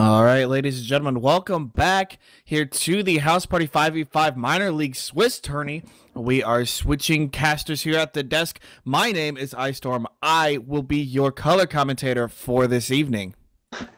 All right, ladies and gentlemen, welcome back here to the House Party 5v5 Minor League Swiss Tourney. We are switching casters here at the desk. My name is iStorm. I will be your color commentator for this evening.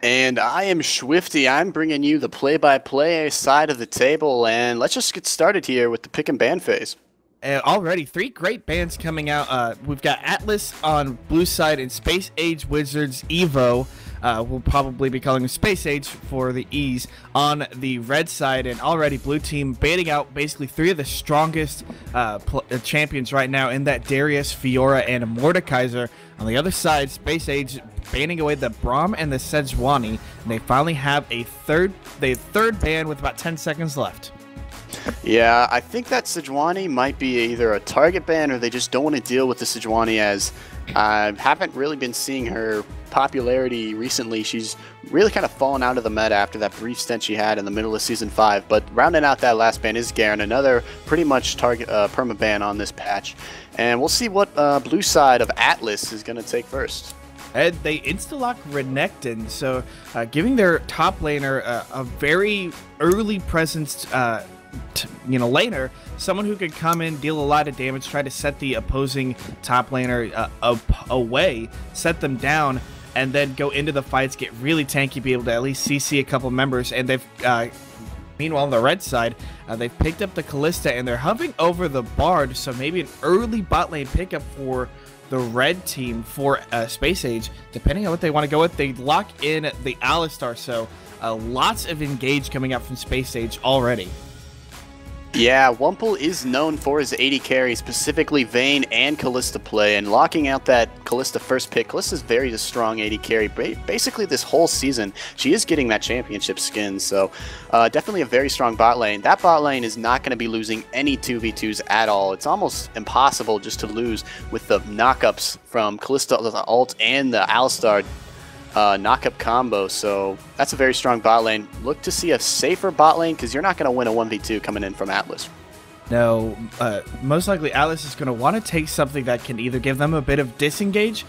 And I am Schwifty. I'm bringing you the play-by-play side of the table, and let's just get started here with the pick and ban phase. Already, three great bands coming out. We've got Atlas on blue side and Space Age Wizards Evo. We'll probably be calling them Space Age for the E's on the red side, and already blue team baiting out basically three of the strongest champions right now in that Darius, Fiora, and Mordekaiser. On the other side, Space Age banning away the Braum and the Sejuani, and they finally have a third ban with about 10 seconds left. Yeah, I think that Sejuani might be either a target ban or they just don't want to deal with the Sejuani, as I haven't really been seeing her popularity recently. She's really kind of fallen out of the meta after that brief stint she had in the middle of Season 5. But rounding out that last ban is Garen, another pretty much target permaban on this patch. And we'll see what blue side of Atlas is going to take first. And they insta-lock Renekton, so giving their top laner a very early presence laner, someone who could come in, deal a lot of damage, try to set the opposing top laner away, set them down, and then go into the fights, get really tanky, be able to at least CC a couple members. And they've meanwhile on the red side, they've picked up the Kalista, and they're hovering over the Bard, so maybe an early bot lane pickup for the red team for Space Age, depending on what they want to go with. They lock in the Alistar, so lots of engage coming out from Space Age already. Yeah, Wumple is known for his AD carry, specifically Vayne and Kalista play, and locking out that Kalista first pick. Kalista's very strong AD carry. Basically, this whole season, she is getting that championship skin, so definitely a very strong bot lane. That bot lane is not going to be losing any 2v2s at all. It's almost impossible just to lose with the knockups from Kalista, the ult, and the Alistar knockup combo, so that's a very strong bot lane. Look to see a safer bot lane, because you're not going to win a 1v2 coming in from Atlas. No, most likely Atlas is going to want to take something that can either give them a bit of disengage,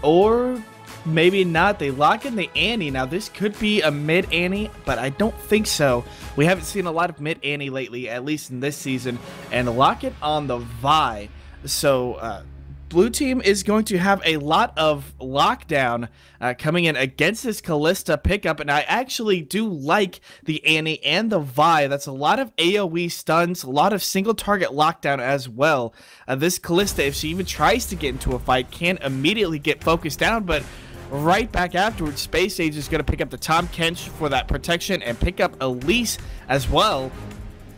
or maybe not. They lock in the Annie. Now, this could be a mid Annie, but I don't think so. We haven't seen a lot of mid Annie lately, at least in this season, and lock it on the Vi. So, blue team is going to have a lot of lockdown coming in against this Kalista pickup, and I actually do like the Annie and the Vi. That's a lot of AoE stuns, a lot of single target lockdown as well. This Kalista, if she even tries to get into a fight, can immediately get focused down, but right back afterwards, Space Age is going to pick up the Tahm Kench for that protection and pick up Elise as well.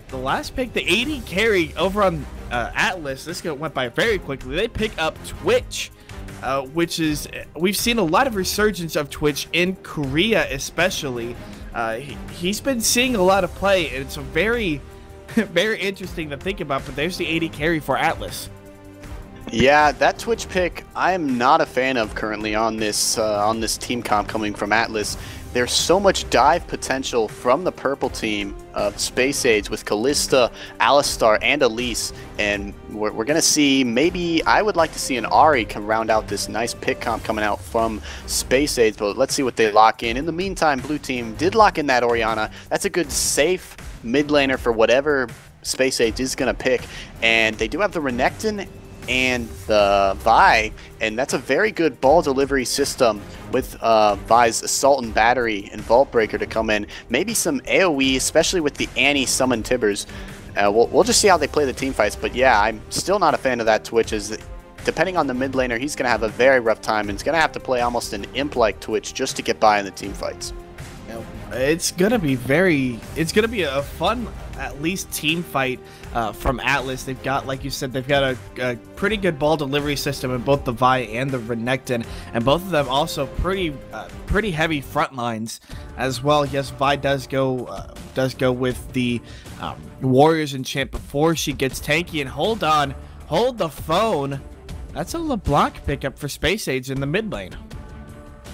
The last pick, the AD carry over on Atlas, this went by very quickly. They pick up Twitch, which is, we've seen a lot of resurgence of Twitch in Korea especially. He's been seeing a lot of play, and it's a very, very interesting to think about, but there's the AD carry for Atlas. Yeah, that Twitch pick I am not a fan of currently on this team comp coming from Atlas. There's so much dive potential from the purple team of Space Age with Kalista, Alistar, and Elise, and we're going to see, maybe I would like to see an Ahri come round out this nice pick comp coming out from Space Age, but let's see what they lock in. In the meantime, blue team did lock in that Orianna. That's a good safe mid laner for whatever Space Age is going to pick, and they do have the Renekton and the Vi, and that's a very good ball delivery system with Vi's Assault and Battery and Vault Breaker to come in. Maybe some AoE, especially with the Annie summon Tibbers. We'll just see how they play the team fights, but yeah, I'm still not a fan of that Twitch, as depending on the mid laner, he's going to have a very rough time, and he's going to have to play almost an imp-like Twitch just to get by in the team fights. It's gonna be a fun, at least, team fight from Atlas. They've got, like you said, they've got a pretty good ball delivery system in both the Vi and the Renekton, and both of them also pretty heavy front lines as well. Yes, Vi does go with the Warriors enchant before she gets tanky, and hold the phone. That's a LeBlanc pickup for Space Age in the mid lane.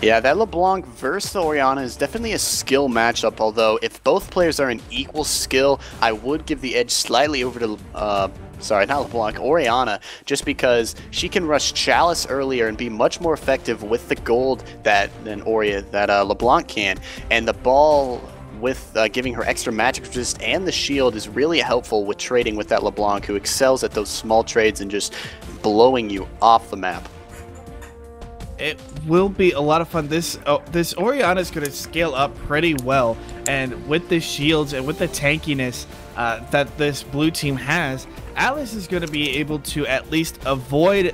Yeah, that LeBlanc versus the Orianna is definitely a skill matchup, although if both players are in equal skill, I would give the edge slightly over to sorry, not LeBlanc, Orianna, just because she can rush Chalice earlier and be much more effective with the gold than LeBlanc can. And the ball with giving her extra magic resist and the shield is really helpful with trading with that LeBlanc, who excels at those small trades and just blowing you off the map. It will be a lot of fun. This Orianna is going to scale up pretty well, and with the shields and with the tankiness that this blue team has, Atlas is going to be able to at least avoid,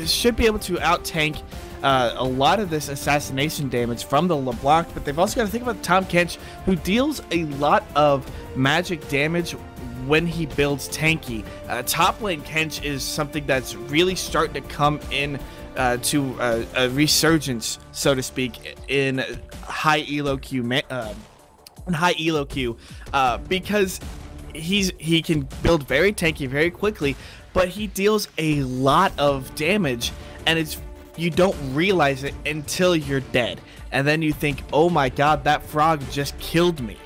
should be able to out-tank a lot of this assassination damage from the LeBlanc, but they've also got to think about Tahm Kench, who deals a lot of magic damage when he builds tanky. Top lane Kench is something that's really starting to come in to a resurgence, so to speak, in high elo queue, because he can build very tanky very quickly, but he deals a lot of damage, and you don't realize it until you're dead, and then you think, oh my god, that frog just killed me.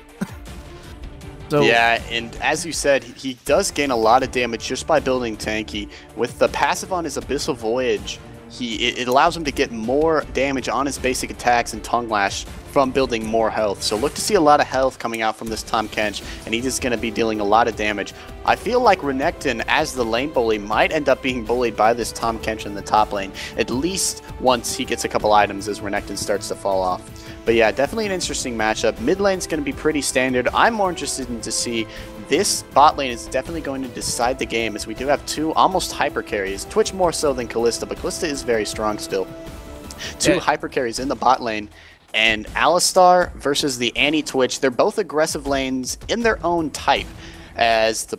So, yeah, and as you said, he does gain a lot of damage just by building tanky. With the passive on his Abyssal Voyage, it allows him to get more damage on his basic attacks and Tongue Lash from building more health. So look to see a lot of health coming out from this Tahm Kench, and he's just going to be dealing a lot of damage. I feel like Renekton, as the lane bully, might end up being bullied by this Tahm Kench in the top lane, at least once he gets a couple items as Renekton starts to fall off. But yeah, definitely an interesting matchup. Mid lane's going to be pretty standard. I'm more interested in to see this bot lane is definitely going to decide the game, as we do have two almost hyper carries. Twitch more so than Kalista, but Kalista is very strong still. Two hyper carries in the bot lane, and Alistar versus the Annie Twitch. They're both aggressive lanes in their own type, as the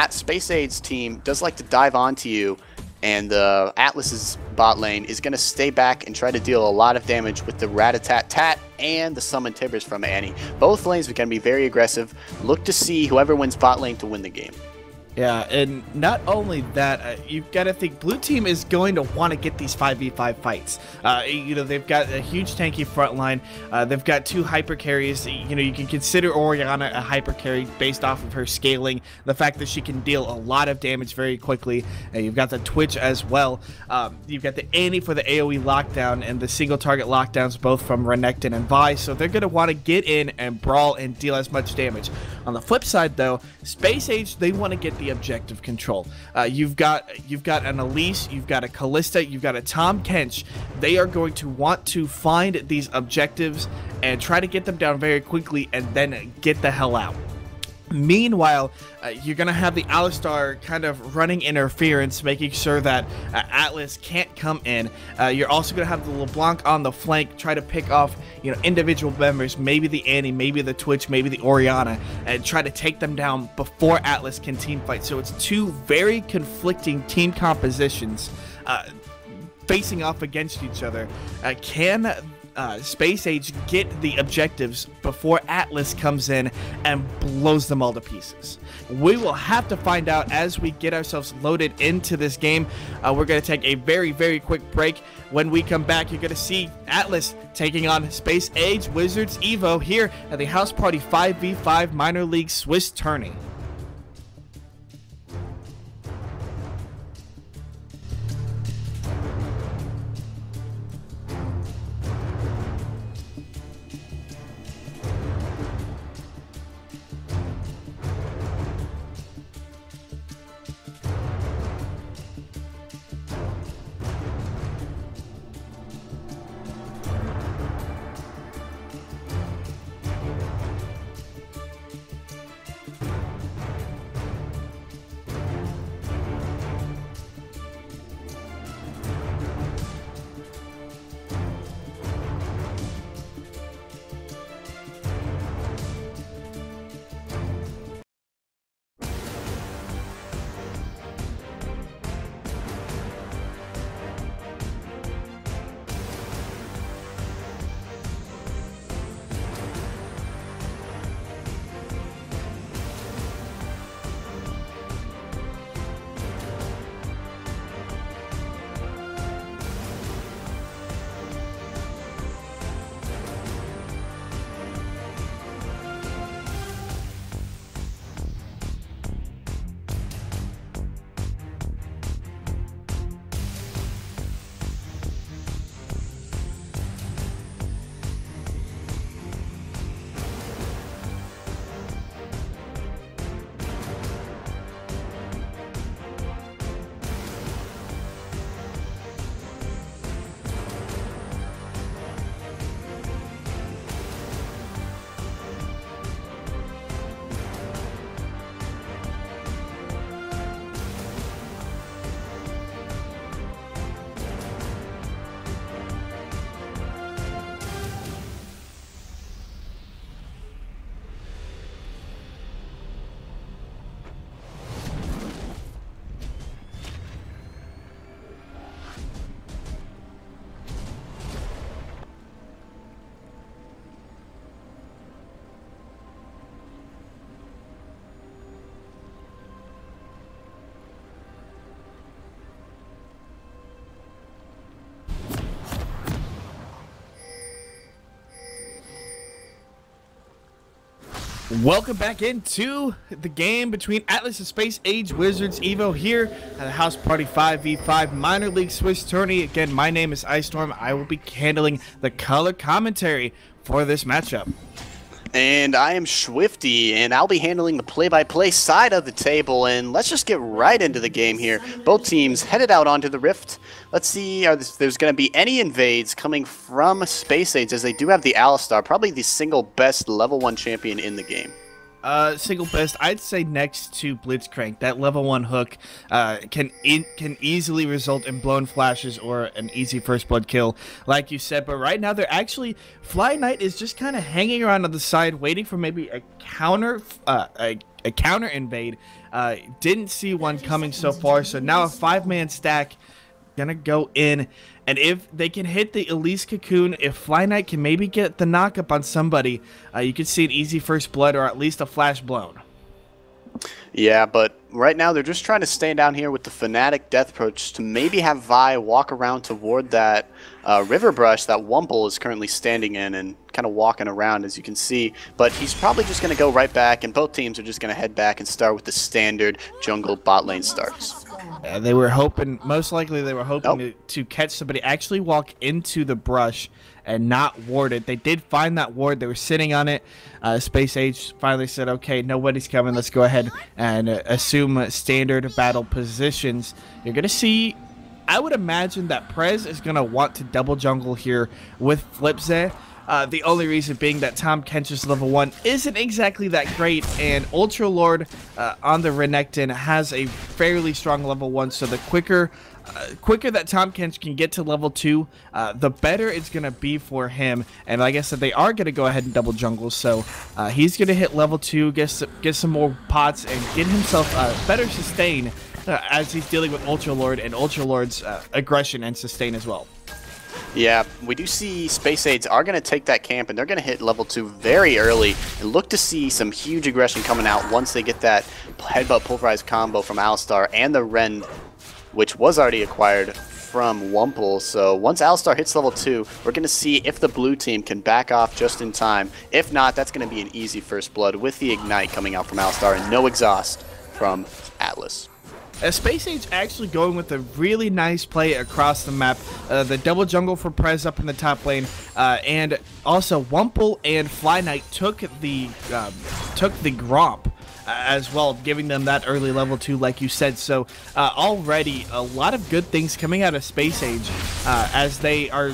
Space Age team does like to dive onto you, and Atlas's bot lane is going to stay back and try to deal a lot of damage with the Rat-a-tat-tat and the Summon Tibbers from Annie. Both lanes are going to be very aggressive. Look to see whoever wins bot lane to win the game. Yeah, and not only that, you've got to think blue team is going to want to get these 5v5 fights. You know, they've got a huge tanky front line. They've got two hyper carries. You know, you can consider Orianna a hyper carry based off of her scaling, the fact that she can deal a lot of damage very quickly. And you've got the Twitch as well. You've got the Annie for the AoE lockdown and the single target lockdowns, both from Renekton and Vi. So they're going to want to get in and brawl and deal as much damage. On the flip side, though, Space Age, they want to get the objective control. You've got an Elise, you've got a Kalista, you've got a Tahm Kench. They are going to want to find these objectives and try to get them down very quickly and then get the hell out. Meanwhile, you're going to have the Alistar kind of running interference, making sure that Atlas can't come in. You're also going to have the LeBlanc on the flank, try to pick off, you know, individual members, maybe the Annie, maybe the Twitch, maybe the Orianna, and try to take them down before Atlas can team fight. So it's two very conflicting team compositions facing off against each other. Can Space Age get the objectives before Atlas comes in and blows them all to pieces? We will have to find out as we get ourselves loaded into this game. We're going to take a very, very quick break. When we come back, you're going to see Atlas taking on Space Age Wizards Evo here at the House Party 5v5 Minor League Swiss Tourney. Welcome back into the game between Atlas and Space Age Wizards Evo here at the House Party 5v5 Minor League Swiss Tourney. Again, my name is Ice Storm. I will be handling the color commentary for this matchup. And I am Swifty, and I'll be handling the play-by-play side of the table. And let's just get right into the game here. Both teams headed out onto the Rift. Let's see if there's going to be any invades coming from Space Age, as they do have the Alistar, probably the single best level 1 champion in the game. Single best, I'd say next to Blitzcrank. That level 1 hook can easily result in blown flashes or an easy first blood kill, like you said. But right now, they're actually Fly Knight is just kind of hanging around on the side, waiting for maybe a counter counter invade. Didn't see one coming so far, so now a 5-man stack gonna go in. And if they can hit the Elise Cocoon, if Fly Knight can maybe get the knock-up on somebody, you could see an easy first blood or at least a flash blown. Yeah, but right now they're just trying to stay down here with the Fnatic Death Approach to maybe have Vi walk around toward that river brush that Wumple is currently standing in and kind of walking around, as you can see. But he's probably just going to go right back, and both teams are just going to head back and start with the standard jungle bot lane starts. They were hoping, most likely they were hoping to catch somebody, actually walk into the brush and not ward it. They did find that ward. They were sitting on it. Space Age finally said, okay, nobody's coming. Let's go ahead and assume standard battle positions. You're going to see, I would imagine that Prez is going to want to double jungle here with Flipze. The only reason being that Tahm Kench's level 1 isn't exactly that great, and Ultra Lord on the Renekton has a fairly strong level 1, so the quicker that Tahm Kench can get to level 2, the better it's going to be for him. And like I said, they are going to go ahead and double jungle, so he's going to hit level 2, get some more pots, and get himself better sustain as he's dealing with Ultra Lord and Ultra Lord's aggression and sustain as well. Yeah, we do see Space Aids are going to take that camp, and they're going to hit level 2 very early and look to see some huge aggression coming out once they get that Headbutt Pulverized combo from Alistar and the Rend, which was already acquired from Wumple. So once Alistar hits level 2, we're going to see if the blue team can back off just in time. If not, that's going to be an easy first blood with the Ignite coming out from Alistar and no exhaust from Atlas. Space Age actually going with a really nice play across the map. The double jungle for Prez up in the top lane, and also Wumple and Fly Knight took the Gromp as well, giving them that early level 2, like you said. So already a lot of good things coming out of Space Age as they are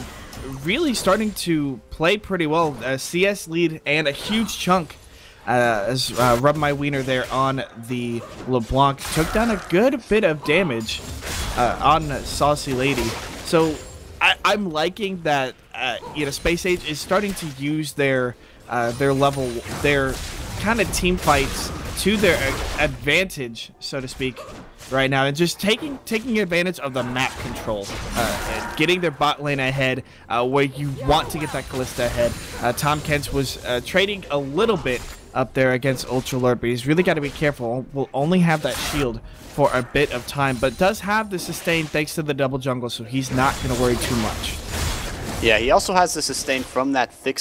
really starting to play pretty well. CS lead and a huge chunk. As Rub My Wiener there on the LeBlanc took down a good bit of damage on Saucy Lady. So I'm liking that Space Age is starting to use their kind of team fights to their advantage, so to speak, right now, and just taking advantage of the map control, and getting their bot lane ahead where you want to get that Kalista ahead. Tahm Kench was trading a little bit up there against Ultra Lord, but he's really got to be careful. Will only have that shield for a bit of time, but does have the sustain thanks to the double jungle, so he's not going to worry too much. Yeah, he also has the sustain from that thick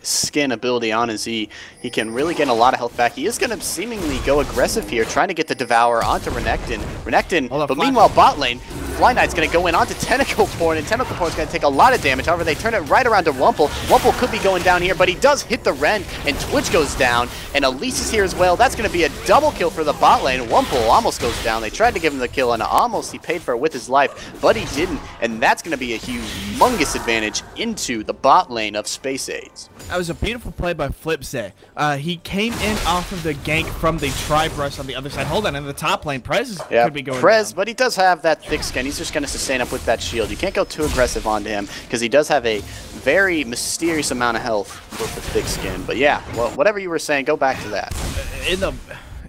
skin ability on his E. He can really get a lot of health back. He is going to seemingly go aggressive here, trying to get the Devour onto Renekton. But meanwhile, bot lane, Fly Knight's going to go in onto Tentacle Porn, and Tentacle Porn's going to take a lot of damage. However, they turn it right around to Wumple. Wumple could be going down here, but he does hit the Rend, and Twitch goes down, and Elise is here as well. That's going to be a double kill for the bot lane. Wumple almost goes down. They tried to give him the kill, and almost he paid for it with his life, but he didn't, and that's going to be a humongous advantage into the bot lane of Space Aids. That was a beautiful play by Flipze. He came in off of the gank from the Tri-Brush on the other side. Hold on, in the top lane, Prez could be going down. But he does have that thick skin. He's just going to sustain up with that shield. You can't go too aggressive onto him because he does have a very mysterious amount of health with the thick skin. But yeah, well, whatever you were saying, go back to that.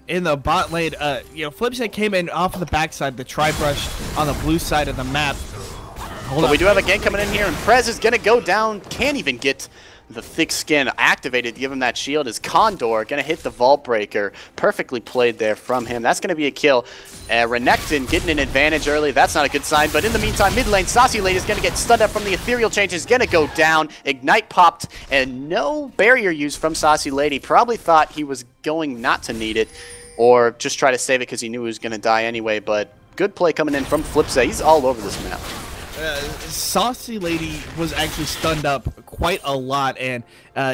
In the bot lane, Flipze came in off of the backside, the Tri-Brush on the blue side of the map. But we do have a gank coming in here, and Prez is going to go down. Can't even get the thick skin activated to give him that shield is Condor. Going to hit the Vault Breaker. Perfectly played there from him. That's going to be a kill. Renekton getting an advantage early. That's not a good sign. But in the meantime, mid lane, Saucy Lady is going to get stunned up from the Ethereal Change. Is going to go down. Ignite popped. And no barrier use from Saucy Lady. Probably thought he was going not to need it. Or just try to save it because he knew he was going to die anyway. But good play coming in from Flipside. He's all over this map. Saucy Lady was actually stunned up quite a lot, and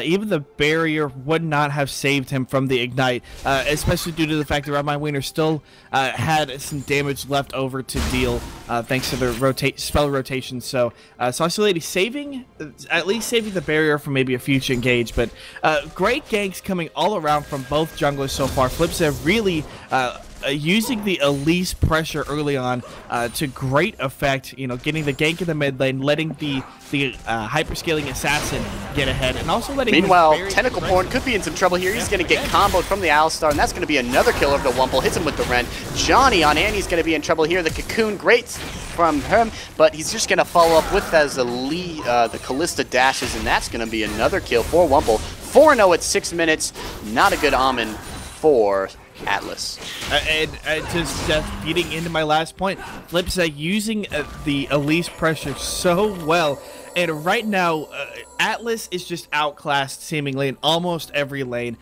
even the barrier would not have saved him from the Ignite, especially due to the fact that Red My Wiener still had some damage left over to deal thanks to the spell rotation. So Saucy Lady at least saving the barrier for maybe a future engage, but great ganks coming all around from both junglers so far. Flipside really using the Elise pressure early on to great effect, you know, getting the gank in the mid lane, letting the hyperscaling assassin get ahead, and also letting Meanwhile, Tentacle Porn could be in some trouble here. He's going to get comboed from the Alistar, and that's going to be another kill over the Wumple. Hits him with the Ren. Johnny on Annie's going to be in trouble here. The Cocoon, great from him, but he's just going to follow up with as the Kalista dashes, and that's going to be another kill for Wumple. 4-0 at 6 minutes. Not a good omen for Atlas. And just feeding into my last point, Flipside using the Elise pressure so well, and right now Atlas is just outclassed seemingly in almost every lane.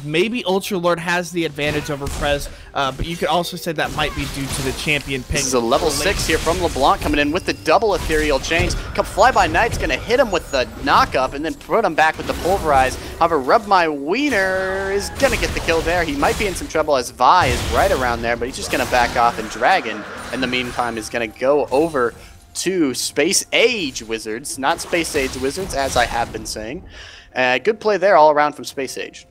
Maybe Ultra Lord has the advantage over Prez, but you could also say that might be due to the champion pick. This is a level 6 here from LeBlanc coming in with the double Ethereal Chains. Come Fly By Night's going to hit him with the knock-up and then put him back with the Pulverize. However, Rub My Wiener is going to get the kill there. He might be in some trouble as Vi is right around there, but he's just going to back off, and Dragon, in the meantime, is going to go over to Space Age Wizards, not Space Age Wizards, as I have been saying. Good play there all around from Space Age.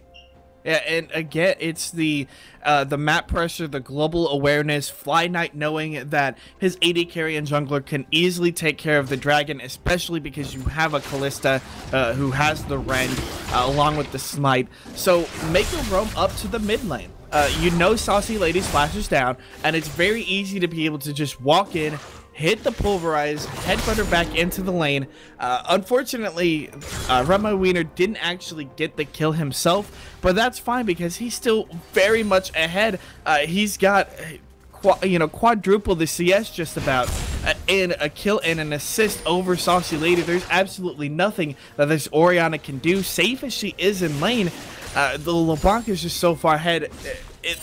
Yeah, and again, it's the map pressure, the global awareness, Fly Knight knowing that his AD carry and jungler can easily take care of the dragon, especially because you have a Kalista who has the Rend along with the Smite. So make a roam up to the mid lane. You know Saucy Lady splashes down, and it's very easy to be able to just walk in, hit the Pulverize, headbutt her back into the lane. Unfortunately, Red My Wiener didn't actually get the kill himself, but that's fine because he's still very much ahead. He's got quadruple the CS just about, and a kill and an assist over Saucy Lady. There's absolutely nothing that this Orianna can do. Safe as she is in lane, the LeBlanc is just so far ahead.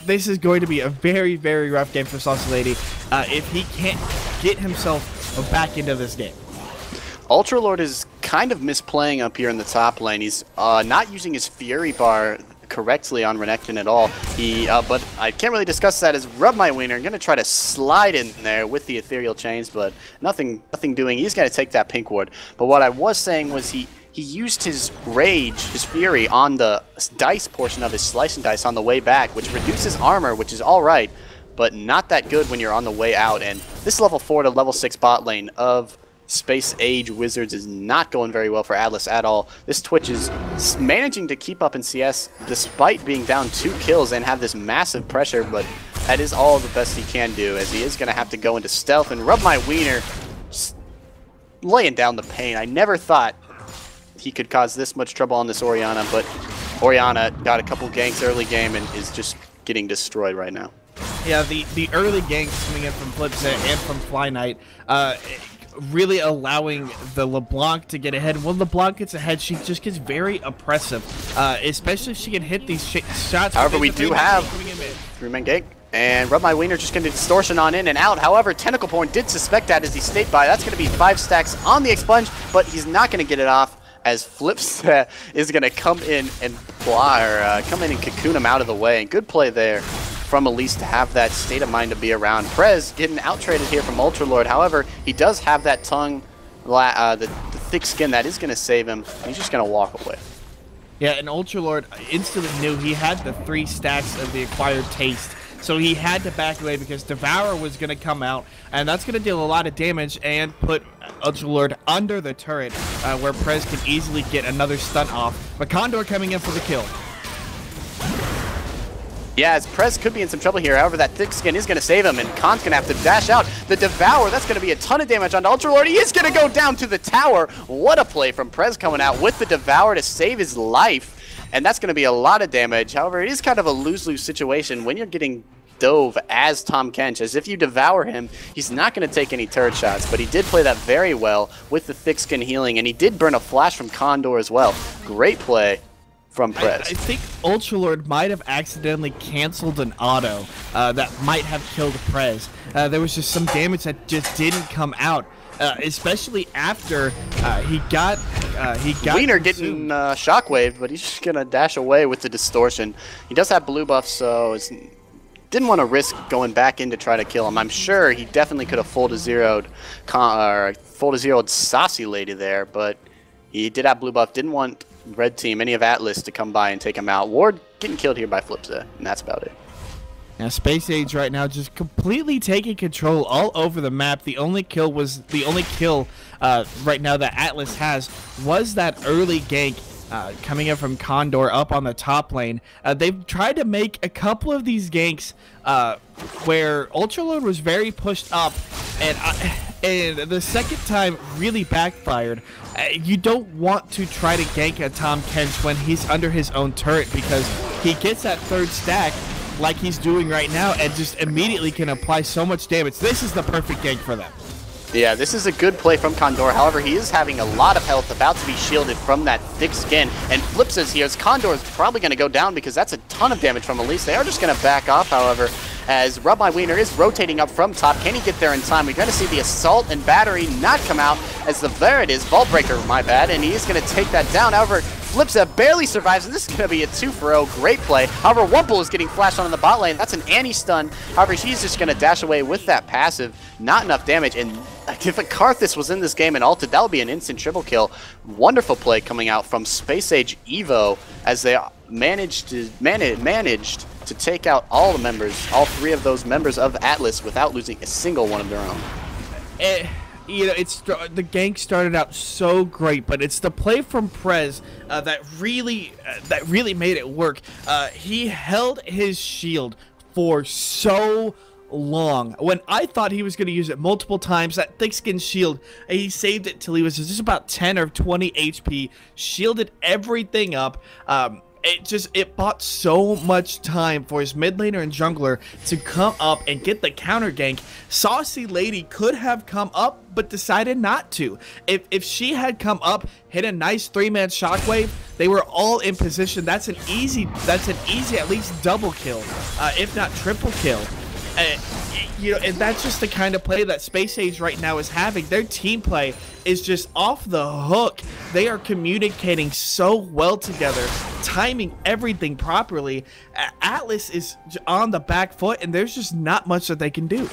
This is going to be a very, very rough game for Saucy Lady if he can't get himself back into this game. Ultra Lord is kind of misplaying up here in the top lane. He's not using his Fury bar correctly on Renekton at all. But I can't really discuss that as Rub My Wiener. I'm going to try to slide in there with the Ethereal Chains, but nothing doing. He's going to take that pink ward. But what I was saying was he used his Rage, his Fury, on the dice portion of his Slice and Dice on the way back, which reduces armor, which is alright, but not that good when you're on the way out. And this level 4 to level 6 bot lane of Space Age Wizards is not going very well for Atlas at all. This Twitch is managing to keep up in CS despite being down 2 kills and have this massive pressure, but that is all the best he can do, as he is going to have to go into stealth. And Rub My Wiener just laying down the pain. I never thought he could cause this much trouble on this Orianna, but Orianna got a couple ganks early game and is just getting destroyed right now. Yeah, the early ganks coming in from Flipside and from Fly Knight, really allowing the LeBlanc to get ahead. When LeBlanc gets ahead, she just gets very oppressive, especially if she can hit these shots. However, we do have 3-man gank. And Rub My Wiener just going to distortion on in and out. However, Tentacle Porn did suspect that as he stayed by. That's going to be 5 stacks on the Expunge, but he's not going to get it off, as Flips is going to come in and come in and cocoon him out of the way. And good play there from Elise to have that state of mind to be around. Prez getting out-traded here from Ultra Lord. However, he does have that tongue, the thick skin that is going to save him. He's just going to walk away. Yeah, and Ultra Lord instantly knew he had the 3 stacks of the acquired taste. So he had to back away because Devourer was going to come out, and that's going to deal a lot of damage and put Ultra Lord under the turret, where Prez can easily get another stun off. But Condor coming in for the kill. Yeah, as Prez could be in some trouble here. However, that thick skin is going to save him, and Khan's going to have to dash out. The Devour, that's going to be a ton of damage on Ultra Lord. He is going to go down to the tower. What a play from Prez coming out with the Devour to save his life. And that's going to be a lot of damage. However, it is kind of a lose-lose situation when you're getting dove as Tahm Kench, as if you devour him, he's not going to take any turret shots, but he did play that very well with the thick skin healing, and he did burn a flash from Condor as well. Great play from Prez. I think Ultralord might have accidentally canceled an auto that might have killed Prez. There was just some damage that just didn't come out, especially after he got Wiener getting shockwaved, but he's just gonna dash away with the distortion. He does have blue buff, so didn't want to risk going back in to try to kill him. I'm sure he definitely could have full to zeroed Saucy Lady there, but he did have blue buff. Didn't want red team, any of Atlas, to come by and take him out. Ward getting killed here by Flipza, and that's about it. Now Space Age right now just completely taking control all over the map. The only kill right now that Atlas has was that early gank coming in from Condor up on the top lane. They've tried to make a couple of these ganks where Ultralord was very pushed up, and the second time really backfired. You don't want to try to gank a Tahm Kench when he's under his own turret, because he gets that third stack like he's doing right now and just immediately can apply so much damage. This is the perfect gank for them. Yeah, this is a good play from Condor. However, he is having a lot of health, about to be shielded from that thick skin. And Flipza's here, as Condor is probably going to go down because that's a ton of damage from Elise. They are just going to back off, however, as Rub My Wiener is rotating up from top. Can he get there in time? We're going to see the Assault and Battery not come out, as there it is, Vault Breaker, my bad, and he is going to take that down. However, Flipza barely survives, and this is going to be a 2-for-0. Great play. However, Wumple is getting flashed on in the bot lane. That's an Annie stun. However, she's just going to dash away with that passive. Not enough damage, and if a Karthus was in this game and ulted, that would be an instant triple kill. Wonderful play coming out from Space Age Evo, as they managed to take out all three of those members of Atlas without losing a single one of their own. The gank started out so great, but it's the play from Prez that really made it work. He held his shield for so long. When I thought he was going to use it multiple times, that thick skin shield, he saved it till he was just about 10 or 20 HP, shielded everything up. It bought so much time for his mid laner and jungler to come up and get the counter gank. Saucy Lady could have come up, but decided not to. If she had come up, hit a nice 3-man shockwave, they were all in position. That's an easy at least double kill, if not triple kill. And that's just the kind of play that Space Age right now is having. Their team play is just off the hook. They are communicating so well together, timing everything properly. Atlas is on the back foot, and there's just not much that they can do.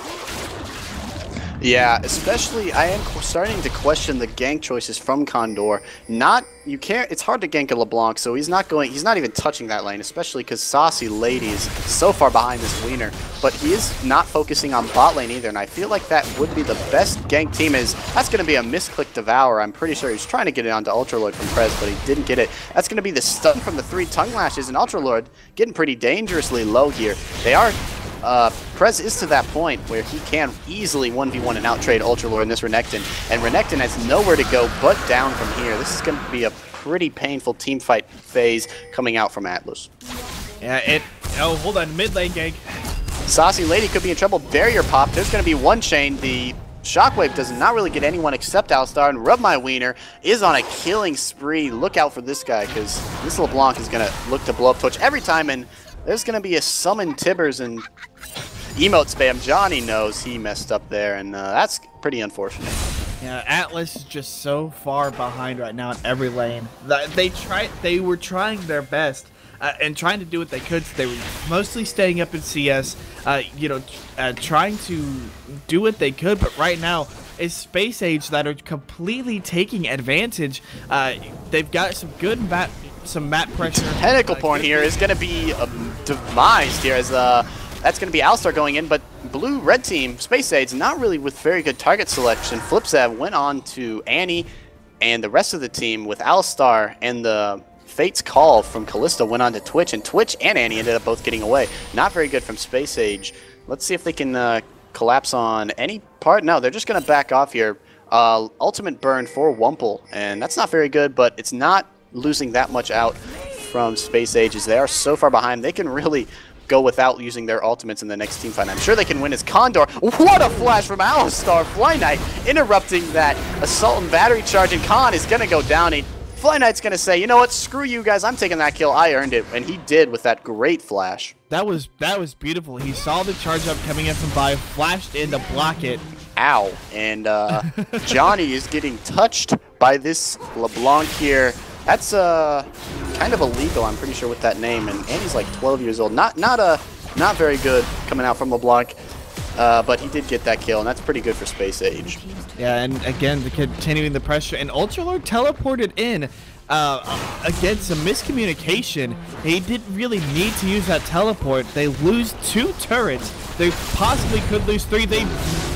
Yeah, especially I am starting to question the gank choices from Condor. It's hard to gank a LeBlanc, so he's not even touching that lane, especially because Saucy Lady is so far behind this Wiener. But he is not focusing on bot lane either, and I feel like that would be the best gank team. That's going to be a misclick Devour. I'm pretty sure he's trying to get it onto Ultralord from Prez, but he didn't get it. That's going to be the stun from the 3 Tongue Lashes, and Ultralord getting pretty dangerously low here. Prez is to that point where he can easily 1v1 and out-trade Ultralord in this Renekton, and Renekton has nowhere to go but down from here. This is going to be a pretty painful team fight phase coming out from Atlas. Yeah, hold on, mid lane gank. Saucy Lady could be in trouble. Barrier pop. There's going to be one chain. The Shockwave does not really get anyone except Alistar, and Rub My Wiener is on a killing spree. Look out for this guy, because this LeBlanc is going to look to blow up Twitch every time, and there's going to be a summon Tibbers and emote spam. Johnny knows he messed up there, and that's pretty unfortunate. Yeah, Atlas is just so far behind right now in every lane. They were trying their best and trying to do what they could. They were mostly staying up in CS, trying to do what they could. But right now, it's Space Age that are completely taking advantage. They've got some good map pressure. Tentacle porn here is going to be demised here, as that's going to be Alistar going in, but blue-red team, Space Age, not really with very good target selection. Flipza went on to Annie, and the rest of the team with Alistar and the Fate's Call from Kalista went on to Twitch, and Twitch and Annie ended up both getting away. Not very good from Space Age. Let's see if they can collapse on any part. No, they're just going to back off here. Ultimate burn for Wumple, and that's not very good, but it's not losing that much out from Space Age, as they are so far behind. They can really go without using their ultimates in the next team fight. I'm sure they can win as Condor. What a flash from Alistar! Fly Knight interrupting that assault and battery charge, and Khan is going to go down. Fly Knight's going to say, you know what, screw you guys, I'm taking that kill, I earned it, and he did with that great flash. That was beautiful. He saw the charge up coming in from Vi, flashed in to block it. Ow. And Johnny is getting touched by this LeBlanc here. That's kind of illegal, I'm pretty sure, with that name, and he's like 12 years old. Not very good coming out from LeBlanc, but he did get that kill, and that's pretty good for Space Age. Yeah, and again, continuing the pressure, and Ultralord teleported in against some miscommunication. They didn't really need to use that teleport. They lose 2 turrets. They possibly could lose 3. They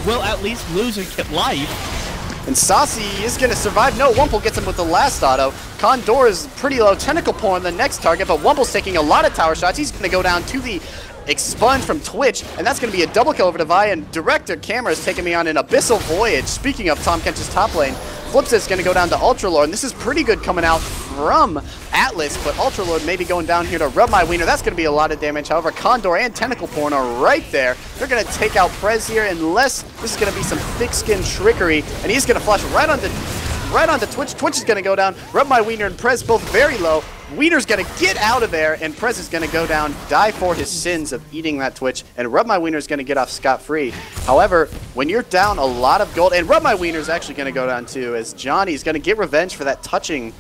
will at least lose a life. And Saucy is going to survive. No, Wumple gets him with the last auto. Condor is pretty low. Tentacle Pour on the next target, but Wumple's taking a lot of tower shots. He's going to go down to the expunge from Twitch, and that's going to be a double kill over to Vi, and Director Camera is taking me on an abyssal voyage. Speaking of Tahm Kench's top lane, Flipsa is going to go down to Ultralord, and this is pretty good coming out from Atlas, but Ultralord may be going down here to rub my wiener. That's going to be a lot of damage. However, Condor and Tentacle Porn are right there. They're going to take out Prez here, unless this is going to be some thick-skin trickery, and he's going to flash right onto Twitch. Twitch is going to go down. Rub my wiener and Prez both very low. Wiener's going to get out of there, and Prez is going to go down, die for his sins of eating that Twitch, and Rub My Wiener is going to get off scot-free. However, when you're down a lot of gold, and Rub My Wiener is actually going to go down too, as Johnny's going to get revenge for that touching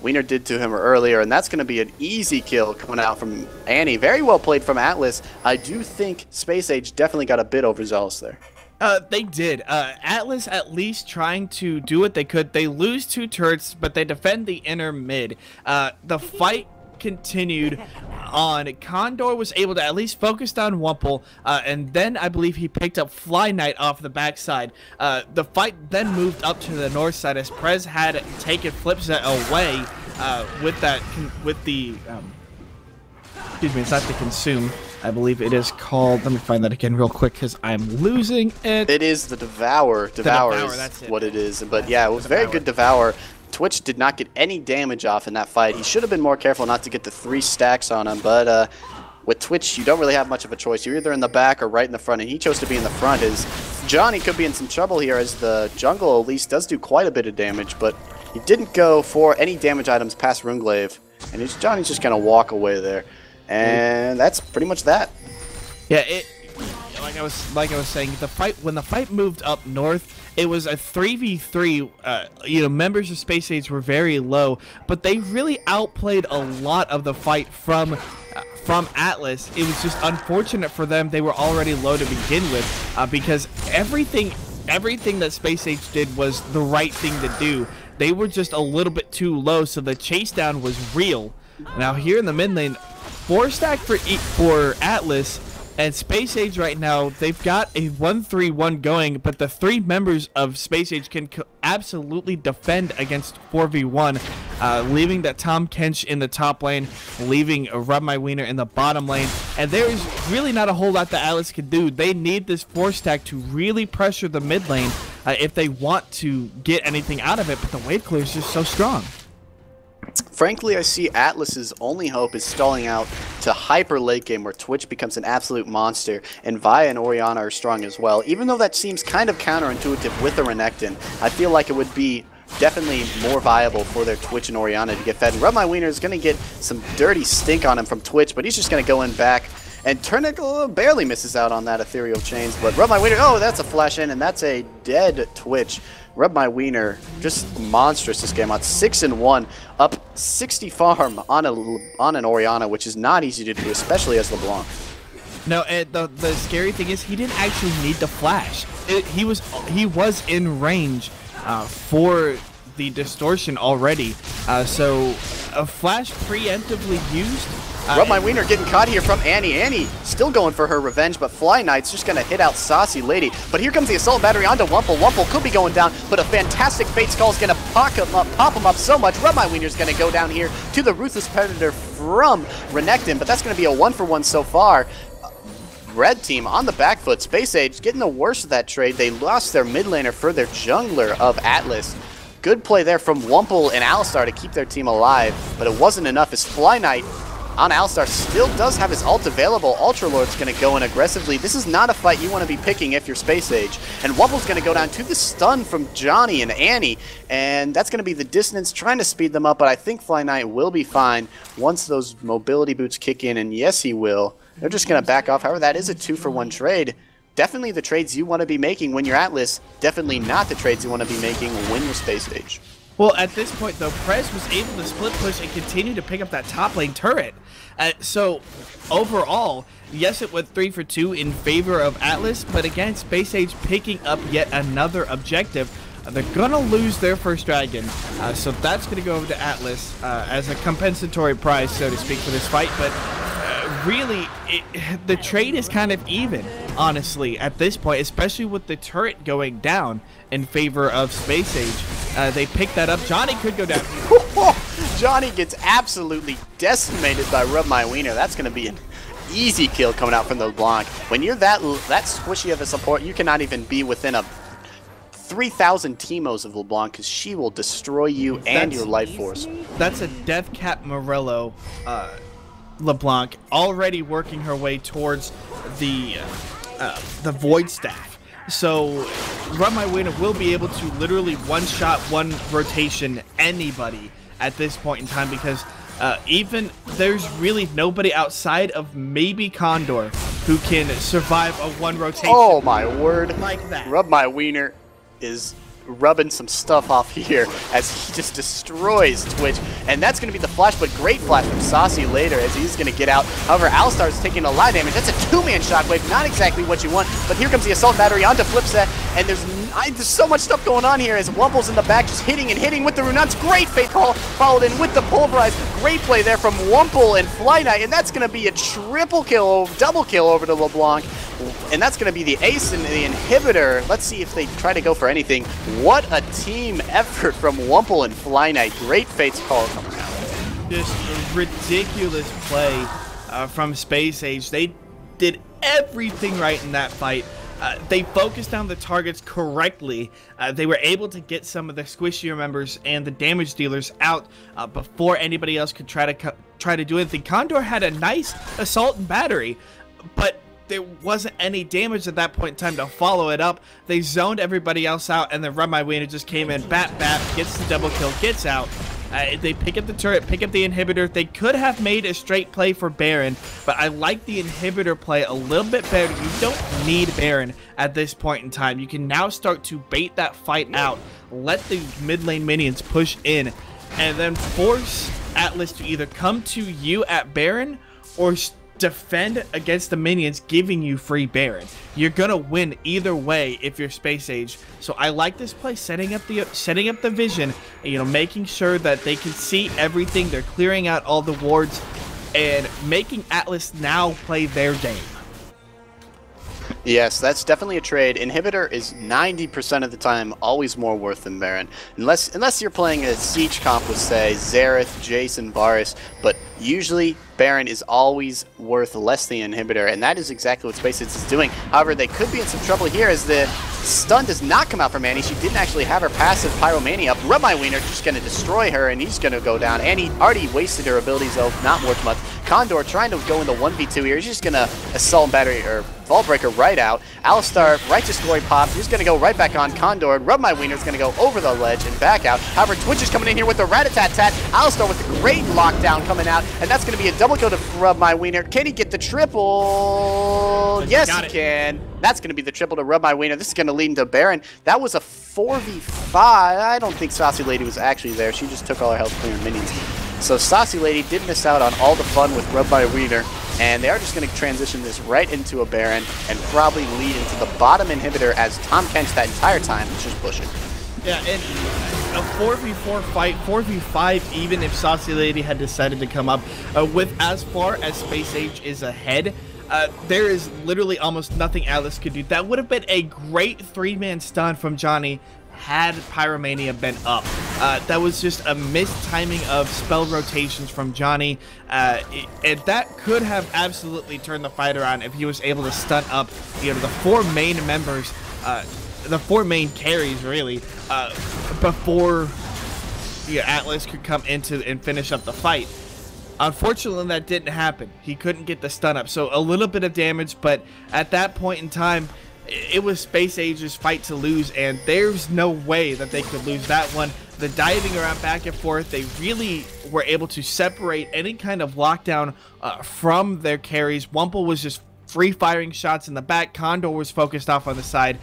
Wiener did to him earlier, and that's going to be an easy kill coming out from Annie. Very well played from Atlas. I do think Space Age definitely got a bit overzealous there. They did. Atlas at least trying to do what they could. They lose 2 turrets, but they defend the inner mid. The fight continued on. Condor was able to at least focus down Wumple, and then I believe he picked up Fly Knight off the backside. The fight then moved up to the north side as Prez had taken Flipset away with the excuse me, it's not the Consume. I believe it is called, let me find that again real quick because I'm losing it. It is the Devour. Devour is that's what it is. But yeah, it was very good Devour. Twitch did not get any damage off in that fight. He should have been more careful not to get the 3 stacks on him, but with Twitch, you don't really have much of a choice. You're either in the back or right in the front, and he chose to be in the front. As Johnny could be in some trouble here, as the jungle at least does do quite a bit of damage, but he didn't go for any damage items past Runglaive, and Johnny's just going to walk away there. And that's pretty much that. Yeah, like I was saying, when the fight moved up north, it was a 3v3. Members of Space Age were very low, but they really outplayed a lot of the fight from Atlas. It was just unfortunate for them. They were already low to begin with, because everything that Space Age did was the right thing to do. They were just a little bit too low, so the chase down was real. Now here in the mid lane, 4 stack for Atlas, and Space Age right now, they've got a 1-3-1 going, but the 3 members of Space Age can absolutely defend against 4v1, leaving that Tahm Kench in the top lane, leaving Rub My Wiener in the bottom lane, and there is really not a whole lot that Atlas can do. They need this 4 stack to really pressure the mid lane if they want to get anything out of it, but the wave clear is just so strong. Frankly, I see Atlas's only hope is stalling out to hyper late game where Twitch becomes an absolute monster and Vi and Orianna are strong as well. Even though that seems kind of counterintuitive with the Renekton, I feel like it would be definitely more viable for their Twitch and Orianna to get fed. And Rub My Wiener is going to get some dirty stink on him from Twitch, but he's just going to go in back. And Turnicle barely misses out on that Ethereal Chains, but Rub My Wiener, oh, that's a flash in, and that's a dead Twitch. Rub My Wiener, just monstrous this game. On 6-1, up 60 farm on an Orianna, which is not easy to do, especially as LeBlanc. No, the scary thing is he didn't actually need the flash. He was in range for the distortion already, so a flash preemptively used Rub My Wiener getting caught here from Annie. Annie still going for her revenge, but Fly Knight's just going to hit out Saucy Lady. But here comes the Assault Battery onto Wumple. Wumple could be going down, but a fantastic Fate's Call is going to pop him up so much. Rub My Wiener's going to go down here to the Ruthless Predator from Renekton, but that's going to be a 1-for-1 so far. Red team on the back foot. Space Age getting the worst of that trade. They lost their mid laner for their jungler of Atlas. Good play there from Wumple and Alistar to keep their team alive, but it wasn't enough as Fly Knight on Alistar still does have his ult available. Ultra Lord's going to go in aggressively. This is not a fight you want to be picking if you're Space Age. And Wumple's going to go down to the stun from Johnny and Annie, and that's going to be the dissonance trying to speed them up, but I think Fly Knight will be fine once those mobility boots kick in, and yes, he will. They're just going to back off. However, that is a 2-for-1 trade. Definitely the trades you want to be making when you're Atlas. Definitely not the trades you want to be making when you're Space Age. Well, at this point, though, Prez was able to split push and continue to pick up that top lane turret. So, overall, yes, it went 3 for 2 in favor of Atlas, but again, Space Age picking up yet another objective. They're going to lose their first dragon, so that's going to go over to Atlas as a compensatory prize, so to speak, for this fight. But really, the trade is kind of even, honestly, at this point, especially with the turret going down in favor of Space Age. They picked that up. Johnny could go down. Johnny gets absolutely decimated by Rub My Wiener. That's going to be an easy kill coming out from the LeBlanc. When you're that squishy of a support, you cannot even be within a 3,000 Teemos of LeBlanc because she will destroy you and your life force. That's a Deathcap Morello LeBlanc already working her way towards the Void Staff. So Rub My Wiener will be able to literally one-shot, one rotation anybody at this point in time, because even there's really nobody outside of maybe Condor who can survive a one rotation. Oh my word. Like that. Rub My Wiener is rubbing some stuff off here as he just destroys Twitch, and that's going to be the flash, but great flash from Saucy later as he's going to get out. However, Alistar is taking a lot of damage. That's a two-man shockwave, not exactly what you want, but here comes the Assault Battery onto Flipset, and there's so much stuff going on here as Wumple's in the back just hitting and hitting with the Runuts. Great Fate Call followed in with the Pulverize. Great play there from Wumple and Fly Knight, and that's going to be a double kill over to LeBlanc. And that's going to be the ace and the inhibitor. Let's see if they try to go for anything. What a team effort from Wumple and Fly Knight. Great Fate's Call coming out. Just a ridiculous play from Space Age. They did everything right in that fight. They focused on the targets correctly. They were able to get some of the squishier members and the damage dealers out before anybody else could try to do anything. Condor had a nice assault and battery, but there wasn't any damage at that point in time to follow it up. They zoned everybody else out, and then Rub My Wiener just came in, bat, gets the double kill, gets out. They pick up the turret, pick up the inhibitor. They could have made a straight play for Baron, but I like the inhibitor play a little bit better. You don't need Baron at this point in time. You can now start to bait that fight out, let the mid lane minions push in, and then force Atlas to either come to you at Baron or defend against the minions giving you free Baron. You're gonna win either way if you're Space Age. So I like this play, setting up the vision, you know, making sure that they can see everything. They're clearing out all the wards and making Atlas now play their game. Yes, that's definitely a trade. Inhibitor is 90% of the time always more worth than Baron. Unless you're playing a Siege comp with, say, Xerath, Jace, and Varus, but usually Baron is always worth less than the Inhibitor, and that is exactly what Space Age is doing. However, they could be in some trouble here as the stun does not come out from Annie. She didn't actually have her passive Pyromania up. Rub My Wiener just going to destroy her, and he's going to go down. Annie already wasted her abilities, though, not worth much. Condor trying to go in the 1v2 here. He's just going to Assault Battery, or Vault Breaker right out. Alistar, Righteous Glory pops. He's going to go right back on Condor. Rub My Wiener is going to go over the ledge and back out. However, Twitch is coming in here with the Rat-a-tat-tat. Alistar with the great lockdown coming out, and that's going to be a double kill to Rub My Wiener. Can he get the triple? Yes, he can. That's going to be the triple to Rub My Wiener. This is going to lead into Baron. That was a 4v5. I don't think Saucy Lady was actually there. She just took all her health clearing minions. So Saucy Lady did miss out on all the fun with Rub My Wiener, and they are just going to transition this right into a Baron and probably lead into the bottom inhibitor as Tahm Kench that entire time is just pushing. Yeah, and a 4v4 fight, 4v5, even if Saucy Lady had decided to come up with as far as Space Age is ahead, there is literally almost nothing Atlas could do. That would have been a great 3-man stun from Johnny had Pyromania been up. That was just a missed timing of spell rotations from Johnny, and that could have absolutely turned the fight around if he was able to stun up, the 4 main members, the 4 main carries really, before Atlas could come into and finish up the fight. Unfortunately, that didn't happen. He couldn't get the stun up, so a little bit of damage, but at that point in time, it was Space Age's fight to lose, and there's no way that they could lose that one. The diving around back and forth, they really were able to separate any kind of lockdown from their carries. Wumple was just free firing shots in the back. Condor was focused off on the side.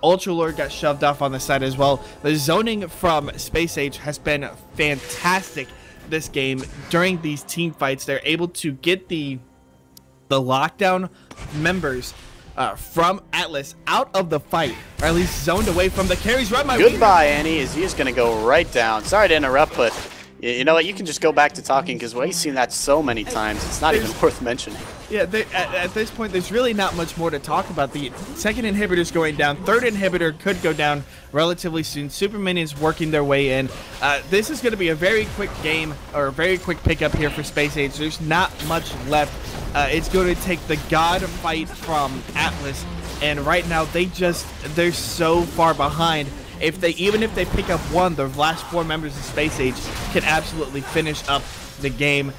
Ultra Lord got shoved off on the side as well. The zoning from Space Age has been fantastic this game. During these team fights, they're able to get the lockdown members from Atlas out of the fight, or at least zoned away from the carries. Goodbye, Annie, as he is going to go right down. Sorry to interrupt, but you know what? You can just go back to talking, because we've seen that so many times. It's not even worth mentioning. Yeah, at this point, there's really not much more to talk about. The second inhibitor's going down. Third inhibitor could go down relatively soon. Super Minions working their way in. This is going to be a very quick game, or a very quick pickup here for Space Age. There's not much left. It's going to take the God fight from Atlas, and right now they're so far behind. Even if they pick up one, the last 4 members of Space Age can absolutely finish up the game.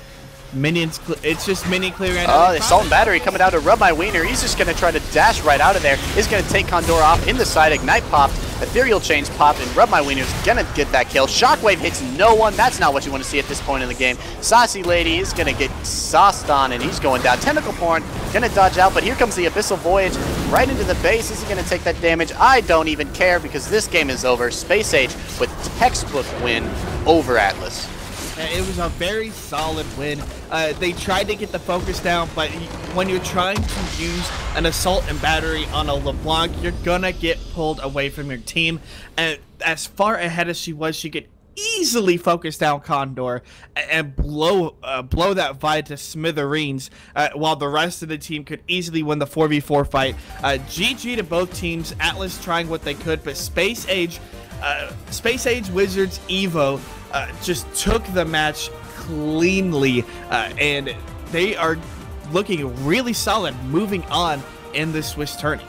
Minions, it's just minion clearing. The Assault and Battery coming out to rub my wiener. He's just going to try to dash right out of there. He's going to take Condor off in the side. Ignite popped. Ethereal Chains popped, and Rub My Wiener's going to get that kill. Shockwave hits no one. That's not what you want to see at this point in the game. Saucy Lady is going to get sauced on, and he's going down. Tentacle Porn going to dodge out, but here comes the Abyssal Voyage right into the base. Is he going to take that damage? I don't even care, because this game is over. Space Age with textbook win over Atlas. It was a very solid win. They tried to get the focus down, but when you're trying to use an Assault and Battery on a LeBlanc, you're gonna get pulled away from your team. And as far ahead as she was, she could easily focus down Condor and blow that fight to smithereens, while the rest of the team could easily win the 4v4 fight. GG to both teams. Atlas trying what they could, but Space Age Wizards Evo just took the match cleanly, and they are looking really solid moving on in this Swiss tourney.